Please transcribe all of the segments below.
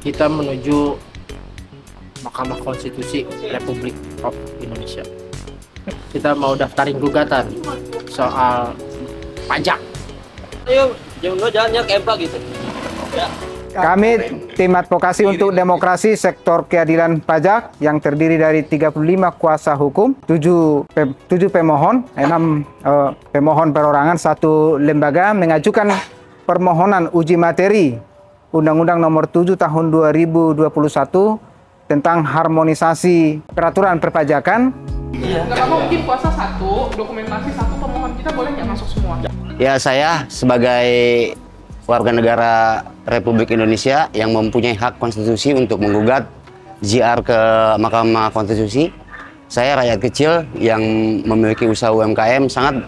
kita menuju Mahkamah Konstitusi Republik Indonesia. Kita mau daftarin gugatan soal pajak. Ayo, jangan kempa gitu. Ya. Kami tim advokasi untuk demokrasi sektor keadilan pajak yang terdiri dari 35 kuasa hukum, 7 pemohon, 6 pemohon perorangan, 1 lembaga mengajukan permohonan uji materi Undang-Undang Nomor 7 Tahun 2021 tentang harmonisasi peraturan perpajakan. Nggak apa-apa, mungkin kuasa 1, dokumentasi 1, pemohon kita boleh nggak masuk semua? Ya, saya sebagai warga negara Republik Indonesia yang mempunyai hak konstitusi untuk menggugat JR ke Mahkamah Konstitusi. Saya rakyat kecil yang memiliki usaha UMKM sangat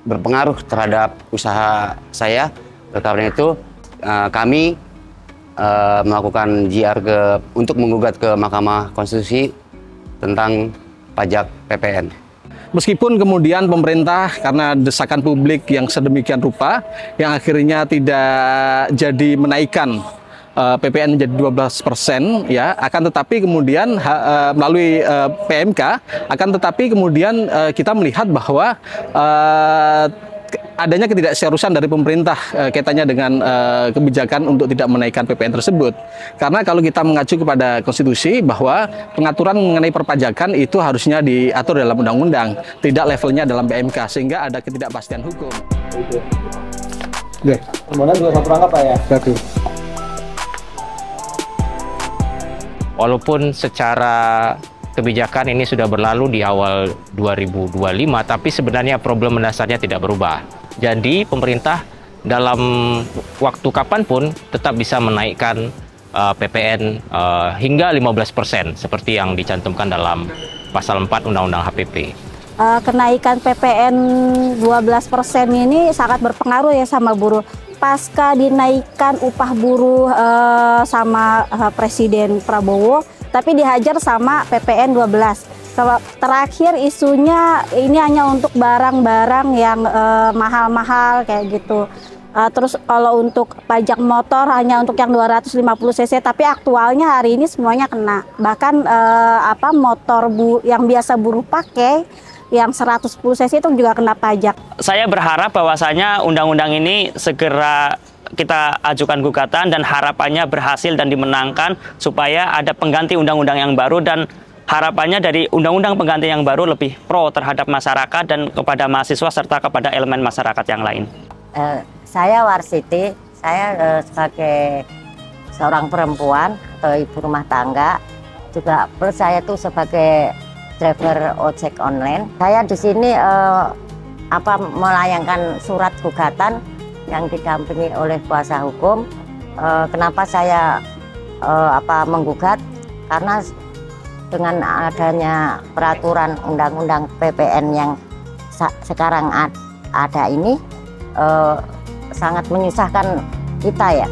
berpengaruh terhadap usaha saya. Karena itu kami melakukan JR untuk menggugat ke Mahkamah Konstitusi tentang pajak PPN. Meskipun kemudian pemerintah karena desakan publik yang sedemikian rupa, yang akhirnya tidak jadi menaikkan PPN menjadi 12%, ya, akan tetapi kemudian melalui PMK, akan tetapi kemudian kita melihat bahwa adanya ketidakseriusan dari pemerintah kaitannya dengan kebijakan untuk tidak menaikkan PPN tersebut. Karena kalau kita mengacu kepada konstitusi bahwa pengaturan mengenai perpajakan itu harusnya diatur dalam undang-undang, tidak levelnya dalam PMK, sehingga ada ketidakpastian hukum. Kemudian juga satu rangka Pak ya? Satu. Walaupun secara kebijakan ini sudah berlalu di awal 2025, tapi sebenarnya problem mendasarnya tidak berubah. Jadi pemerintah dalam waktu kapanpun tetap bisa menaikkan PPN hingga 15% seperti yang dicantumkan dalam pasal 4 Undang-Undang HPP. Kenaikan PPN 12% ini sangat berpengaruh ya sama buruh. Pasca dinaikkan upah buruh sama Presiden Prabowo, tapi dihajar sama PPN 12. Terakhir isunya ini hanya untuk barang-barang yang mahal-mahal kayak gitu. Terus kalau untuk pajak motor hanya untuk yang 250 cc, tapi aktualnya hari ini semuanya kena. Bahkan motor yang biasa buruh pakai yang 110 cc itu juga kena pajak. Saya berharap bahwasanya undang-undang ini segera kita ajukan gugatan dan harapannya berhasil dan dimenangkan supaya ada pengganti undang-undang yang baru, dan harapannya dari undang-undang pengganti yang baru lebih pro terhadap masyarakat dan kepada mahasiswa serta kepada elemen masyarakat yang lain. Saya Warsiti, saya sebagai seorang perempuan atau ibu rumah tangga, juga plus saya tuh sebagai driver ojek online. Saya di sini melayangkan surat gugatan yang didampingi oleh kuasa hukum. Kenapa saya menggugat? Karena dengan adanya peraturan undang-undang PPN yang sekarang ada ini sangat menyusahkan kita ya.